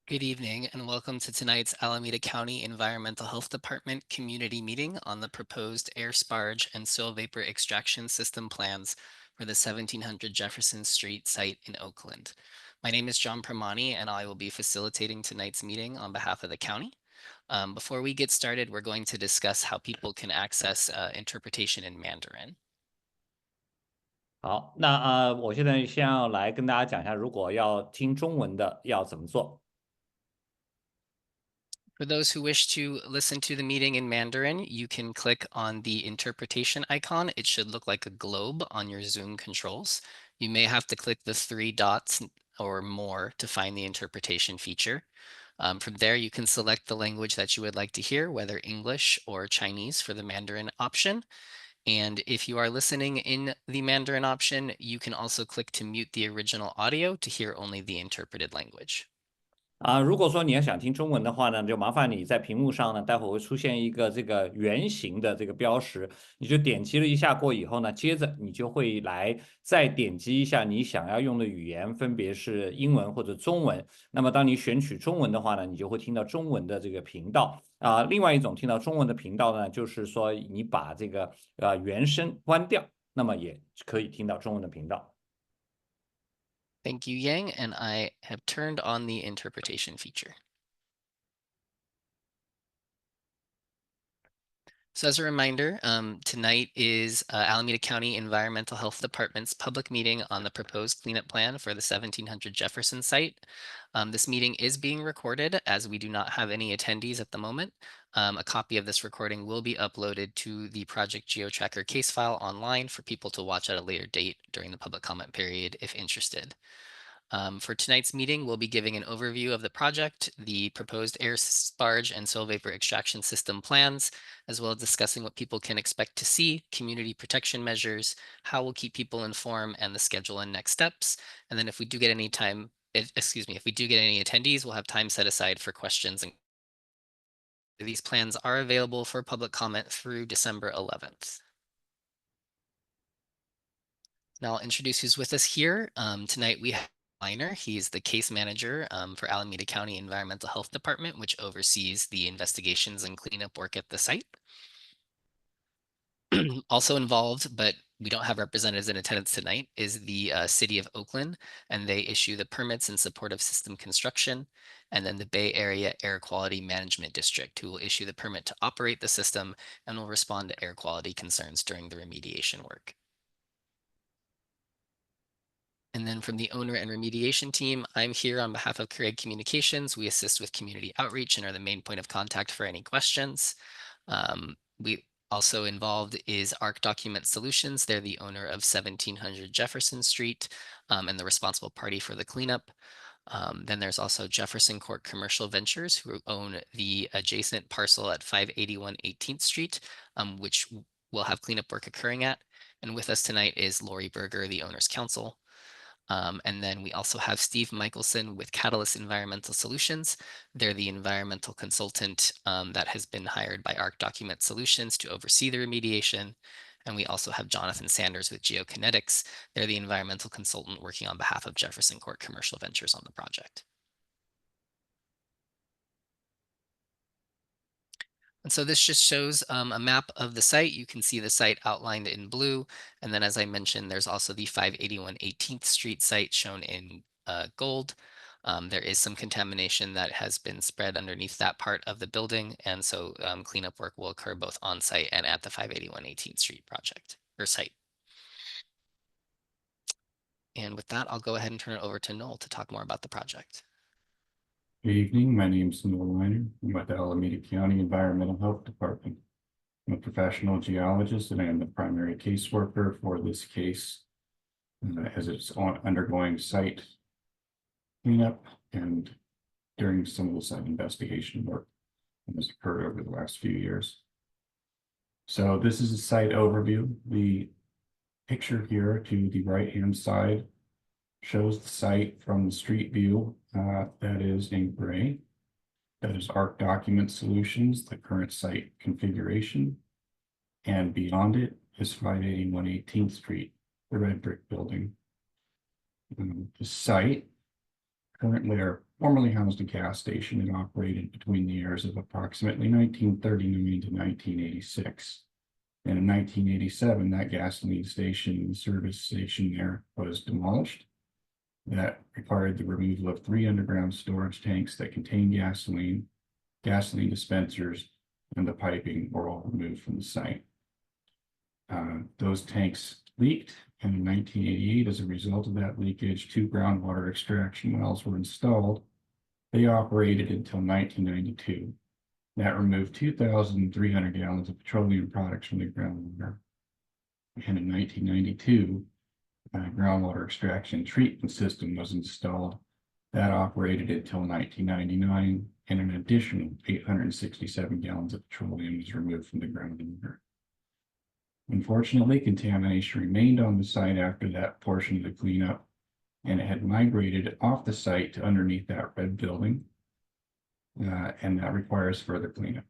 Good evening and welcome to tonight's Alameda County Environmental Health Department community meeting on the proposed air sparge and soil vapor extraction system plans for the 1700 Jefferson Street site in Oakland. My name is John Pramani and I will be facilitating tonight's meeting on behalf of the county. Before we get started, we're going to discuss how people can access interpretation in Mandarin. 好，那我现在先要来跟大家讲一下，如果要听中文的要怎么做。For those who wish to listen to the meeting in Mandarin, you can click on the interpretation icon. It should look like a globe on your Zoom controls. You may have to click the 3 dots or more to find the interpretation feature. From there, you can select the language that you would like to hear, whether English or Chinese for the Mandarin option. And if you are listening in the Mandarin option, you can also click to mute the original audio to hear only the interpreted language. 如果说你要想听中文的话呢，就麻烦你在屏幕上呢，待会儿会出现一个这个圆形的这个标识，你就点击了一下过以后呢，接着你就会来再点击一下你想要用的语言，分别是英文或者中文。那么当你选取中文的话呢，你就会听到中文的这个频道。另外一种听到中文的频道呢，就是说你把这个原声关掉，那么也可以听到中文的频道。Thank you, Yang, and I have turned on the interpretation feature. So as a reminder, tonight is Alameda County Environmental Health Department's public meeting on the proposed cleanup plan for the 1700 Jefferson site. This meeting is being recorded as we do not have any attendees at the moment. A copy of this recording will be uploaded to the Project GeoTracker case file online for people to watch at a later date during the public comment period if interested. For tonight's meeting, we'll be giving an overview of the project, the proposed air sparge and soil vapor extraction system plans, as well as discussing what people can expect to see, community protection measures, how we'll keep people informed, and the schedule and next steps. And then if we do get any time, if we do get any attendees, we'll have time set aside for questions. And these plans are available for public comment through December 11th. Now I'll introduce who's with us here. Tonight we have Liner. He's the case manager for Alameda County Environmental Health Department, which oversees the investigations and cleanup work at the site. Also involved, but we don't have representatives in attendance tonight, is the city of Oakland, and they issue the permits in support of system construction, and then the Bay Area Air Quality Management District, who will issue the permit to operate the system and will respond to air quality concerns during the remediation work. And then from the owner and remediation team, I'm here on behalf of Craig Communications. We assist with community outreach and are the main point of contact for any questions. We also involved is ARC Document Solutions. They're the owner of 1700 Jefferson Street and the responsible party for the cleanup. Then there's also Jefferson Court Commercial Ventures, who own the adjacent parcel at 581 18th Street, which will have cleanup work occurring at. And with us tonight is Lori Berger, the owner's counsel. And then we also have Steve Michelson with Catalyst Environmental Solutions. They're the environmental consultant that has been hired by ARC Document Solutions to oversee the remediation. And we also have Jonathan Sanders with Geokinetics. They're the environmental consultant working on behalf of Jefferson Court Commercial Ventures on the project. And so this just shows a map of the site. You can see the site outlined in blue. And then as I mentioned, there's also the 581 18th Street site shown in gold. There is some contamination that has been spread underneath that part of the building. And so cleanup work will occur both on site and at the 581 18th Street project or site. And with that, I'll go ahead and turn it over to Noel to talk more about the project. Good evening. My name is Noel Liner. I'm with the Alameda County Environmental Health Department. I'm a professional geologist and I am the primary caseworker for this case as it's undergoing site cleanup and during some of the site investigation work that has occurred over the last few years. So this is a site overview. The picture here to the right-hand side shows the site from the street view. That is in gray. That is ARC Document Solutions, the current site configuration. And beyond it is 581 18th Street, the red brick building. The site, currently our formerly housed a gas station and operated between the years of approximately 1939 to 1986. And in 1987, that gasoline station, the service station there, was demolished. That required the removal of 3 underground storage tanks that contained gasoline, gasoline dispensers, and the piping were all removed from the site. Those tanks leaked, and in 1988, as a result of that leakage, 2 groundwater extraction wells were installed. They operated until 1992. That removed 2,300 gallons of petroleum products from the groundwater. And in 1992, a groundwater extraction treatment system was installed. That operated until 1999, and an additional 867 gallons of petroleum was removed from the groundwater. Unfortunately, contamination remained on the site after that portion of the cleanup, and it had migrated off the site to underneath that red building. And that requires further cleanup.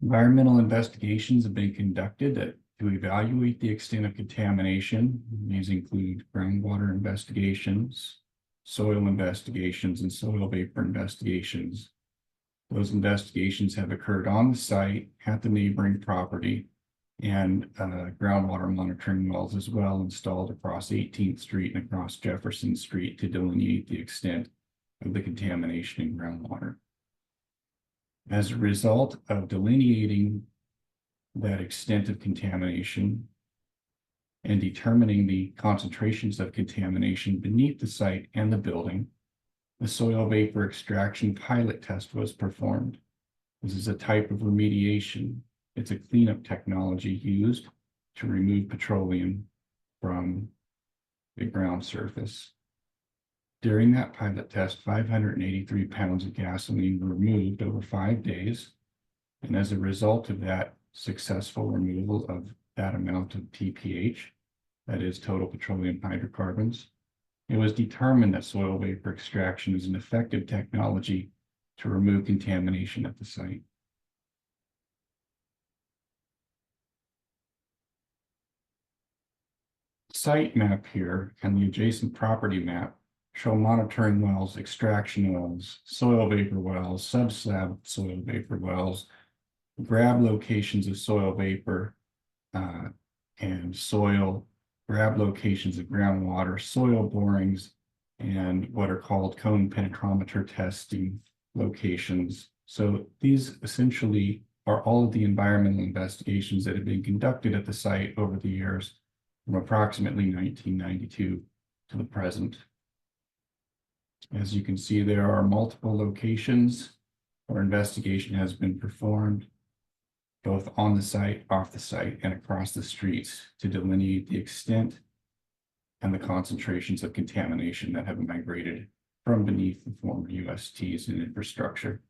Environmental investigations have been conducted to evaluate the extent of contamination. These include groundwater investigations, soil investigations, and soil vapor investigations. Those investigations have occurred on the site, at the neighboring property, and groundwater monitoring wells as well installed across 18th Street and across Jefferson Street to delineate the extent of the contamination in groundwater. As a result of delineating that extent of contamination and determining the concentrations of contamination beneath the site and the building, the soil vapor extraction pilot test was performed. This is a type of remediation. It's a cleanup technology used to remove petroleum from the ground surface. During that pilot test, 583 pounds of gasoline were removed over 5 days. And as a result of that successful removal of that amount of TPH, that is total petroleum hydrocarbons, it was determined that soil vapor extraction is an effective technology to remove contamination at the site. Site map here and the adjacent property map show monitoring wells, extraction wells, soil vapor wells, subslab soil vapor wells, grab locations of soil vapor and soil, grab locations of groundwater, soil borings, and what are called cone penetrometer testing locations. So these essentially are all of the environmental investigations that have been conducted at the site over the years from approximately 1992 to the present. As you can see, there are multiple locations where investigation has been performed, both on the site, off the site, and across the streets to delineate the extent and the concentrations of contamination that have migrated from beneath the former USTs and infrastructure.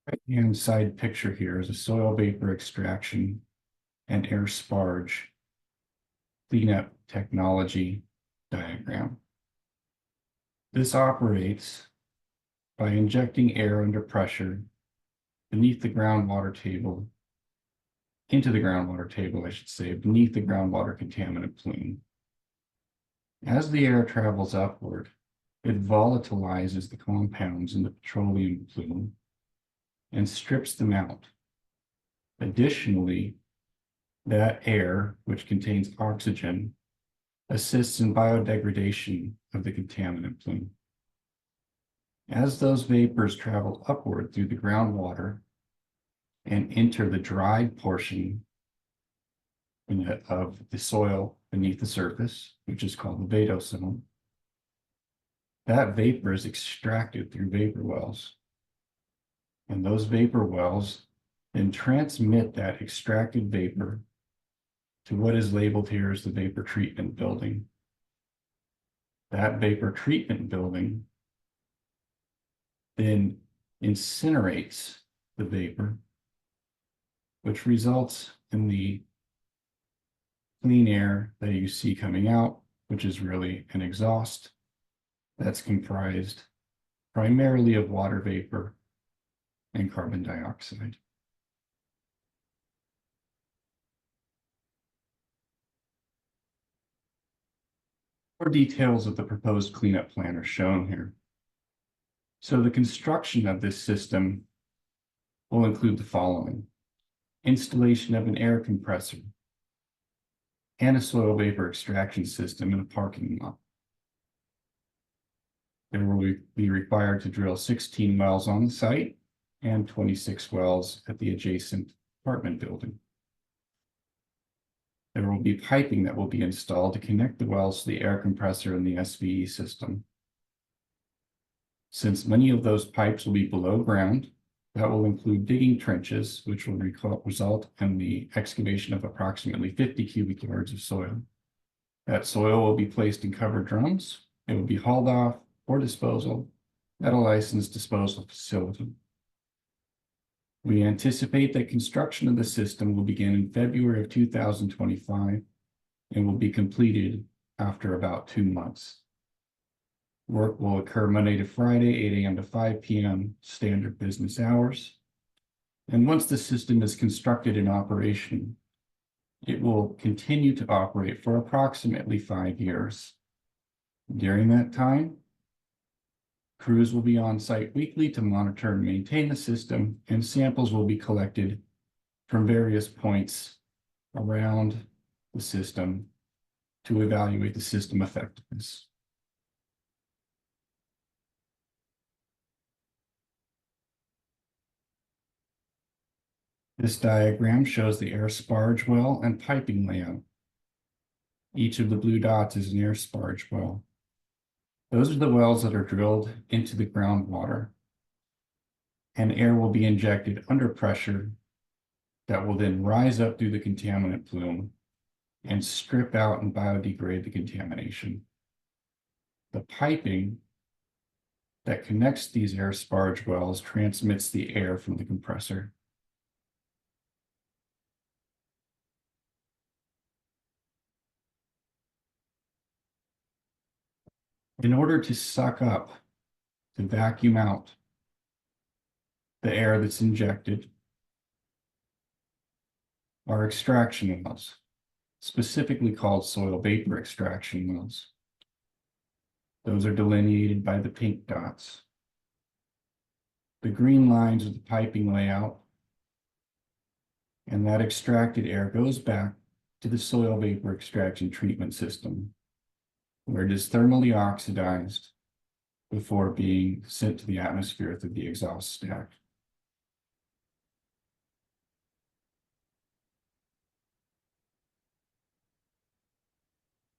Right-hand side picture here is a soil vapor extraction and air sparge cleanup technology diagram. This operates by injecting air under pressure beneath the groundwater table, into the groundwater table, I should say, beneath the groundwater contaminant plume. As the air travels upward, it volatilizes the compounds in the petroleum plume and strips them out. Additionally, that air, which contains oxygen, assists in biodegradation of the contaminant plume. As those vapors travel upward through the groundwater and enter the dry portion of the soil beneath the surface, which is called the vadosome, that vapor is extracted through vapor wells. And those vapor wells then transmit that extracted vapor to what is labeled here as the vapor treatment building. That vapor treatment building then incinerates the vapor, which results in the clean air that you see coming out, which is really an exhaust that's comprised primarily of water vapor and carbon dioxide. More details of the proposed cleanup plan are shown here. So the construction of this system will include the following: installation of an air compressor and a soil vapor extraction system in a parking lot. There will be required to drill 16 wells on the site and 26 wells at the adjacent apartment building. There will be piping that will be installed to connect the wells to the air compressor and the SVE system. Since many of those pipes will be below ground, that will include digging trenches, which will result in the excavation of approximately 50 cubic yards of soil. That soil will be placed in covered drums. It will be hauled off for disposal at a licensed disposal facility. We anticipate that construction of the system will begin in February of 2025 and will be completed after about 2 months. Work will occur Monday to Friday, 8 a.m. to 5 p.m. standard business hours. And once the system is constructed in operation, it will continue to operate for approximately 5 years. During that time, crews will be on site weekly to monitor and maintain the system, and samples will be collected from various points around the system to evaluate the system effectiveness. This diagram shows the air sparge well and piping layout. Each of the blue dots is an air sparge well. Those are the wells that are drilled into the groundwater, and air will be injected under pressure that will then rise up through the contaminant plume and strip out and biodegrade the contamination. The piping that connects these air sparge wells transmits the air from the compressor. In order to suck up, to vacuum out the air that's injected, are extraction wells, specifically called soil vapor extraction wells. Those are delineated by the pink dots. The green lines are the piping layout, and that extracted air goes back to the soil vapor extraction treatment system, where it is thermally oxidized before being sent to the atmosphere through the exhaust stack.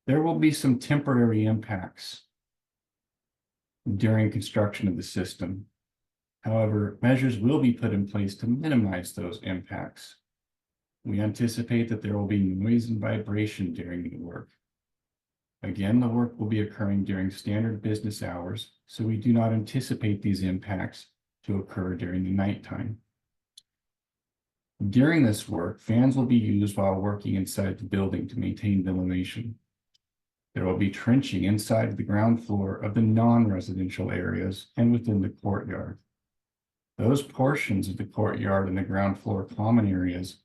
There will be some temporary impacts during construction of the system. However, measures will be put in place to minimize those impacts. We anticipate that there will be noise and vibration during the work. Again, the work will be occurring during standard business hours, so we do not anticipate these impacts to occur during the nighttime. During this work, fans will be used while working inside the building to maintain ventilation. There will be trenching inside the ground floor of the non-residential areas and within the courtyard. Those portions of the courtyard and the ground floor common areas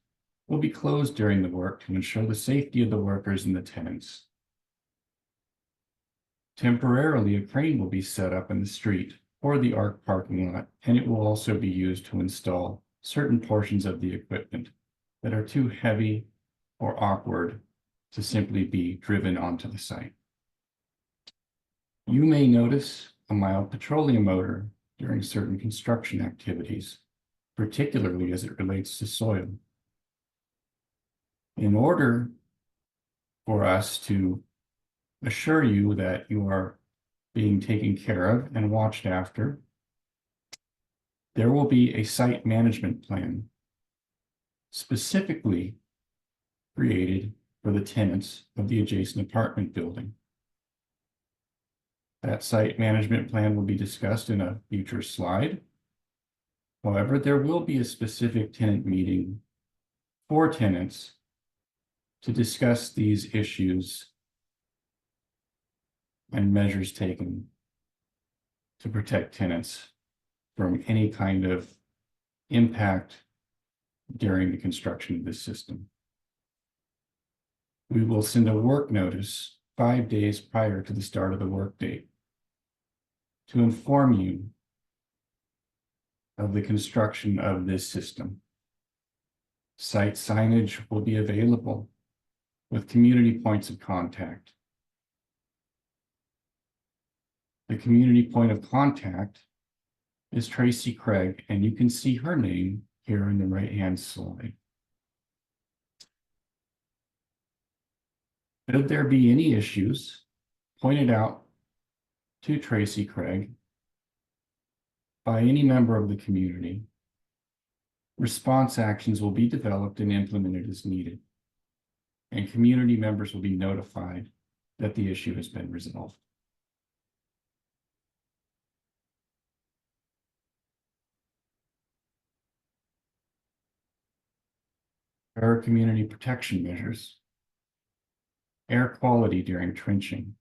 will be closed during the work to ensure the safety of the workers and the tenants. Temporarily, a crane will be set up in the street or the ARC parking lot, and it will also be used to install certain portions of the equipment that are too heavy or awkward to simply be driven onto the site. You may notice a mild petroleum odor during certain construction activities, particularly as it relates to soil. In order for us to assure you that you are being taken care of and watched after, there will be a site management plan specifically created for the tenants of the adjacent apartment building. That site management plan will be discussed in a future slide. However, there will be a specific tenant meeting for tenants to discuss these issues and measures taken to protect tenants from any kind of impact during the construction of this system. We will send a work notice 5 days prior to the start of the work date to inform you of the construction of this system. Site signage will be available with community points of contact. The community point of contact is Tracy Craig, and you can see her name here in the right-hand slide. Should there be any issues, point it out to Tracy Craig by any member of the community. Response actions will be developed and implemented as needed, and community members will be notified that the issue has been resolved. There are community protection measures. Air quality during trenching.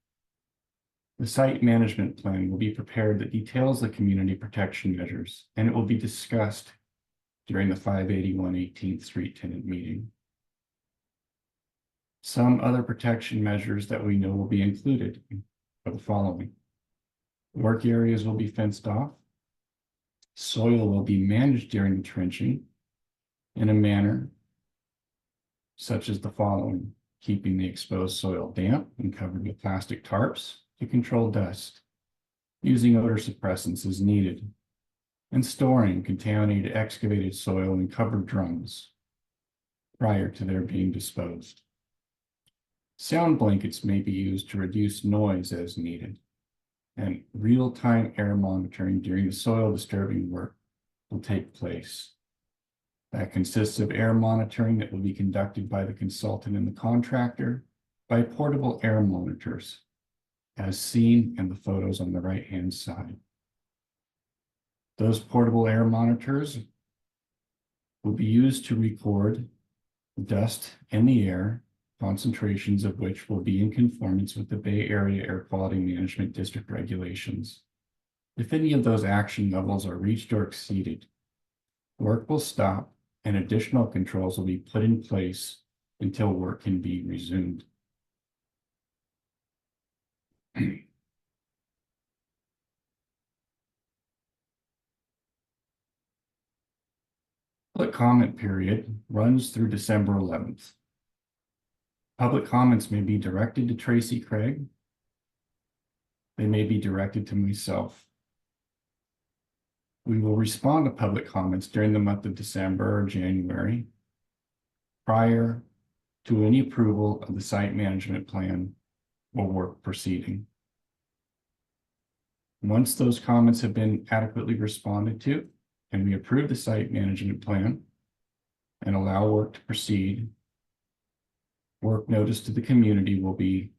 The site management plan will be prepared that details the community protection measures, and it will be discussed during the 581 18th Street tenant meeting. Some other protection measures that we know will be included are the following. Work areas will be fenced off. Soil will be managed during the trenching in a manner such as the following: keeping the exposed soil damp and covered with plastic tarps to control dust, using odor suppressants as needed, and storing contaminated excavated soil in covered drums prior to their being disposed. Sound blankets may be used to reduce noise as needed, and real-time air monitoring during the soil disturbing work will take place. That consists of air monitoring that will be conducted by the consultant and the contractor by portable air monitors, as seen in the photos on the right-hand side. Those portable air monitors will be used to record dust in the air, concentrations of which will be in conformance with the Bay Area Air Quality Management District regulations. If any of those action levels are reached or exceeded, work will stop and additional controls will be put in place until work can be resumed. Public comment period runs through December 11th. Public comments may be directed to Tracy Craig. They may be directed to myself. We will respond to public comments during the month of December or January prior to any approval of the site management plan or work proceeding. Once those comments have been adequately responded to and we approve the site management plan and allow work to proceed, work notice to the community will be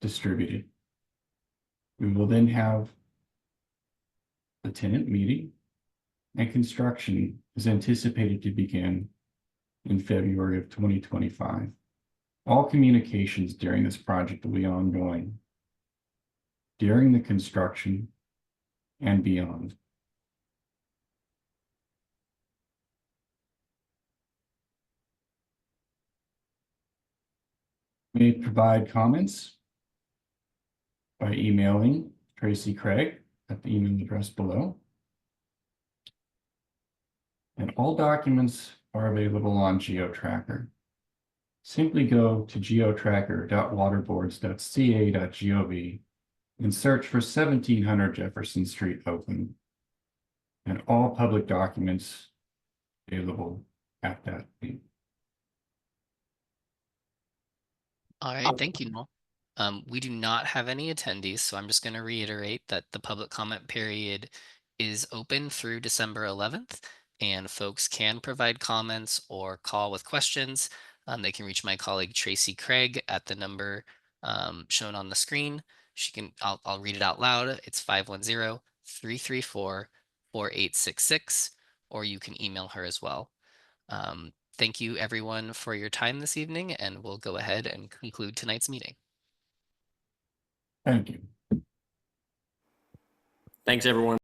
distributed. We will then have the tenant meeting, and construction is anticipated to begin in February of 2025. All communications during this project will be ongoing during the construction and beyond. You may provide comments by emailing Tracy Craig at the email address below. And all documents are available on GeoTracker. Simply go to geotracker.waterboards.ca.gov and search for 1700 Jefferson Street, Oakland, and all public documents available at that link. All right, thank you, Noel. We do not have any attendees, so I'm just going to reiterate that the public comment period is open through December 11th, and folks can provide comments or call with questions. They can reach my colleague Tracy Craig at the number shown on the screen. I'll read it out loud. It's 510-334-4866, or you can email her as well. Thank you everyone for your time this evening, and we'll go ahead and conclude tonight's meeting. Thank you. Thanks, everyone.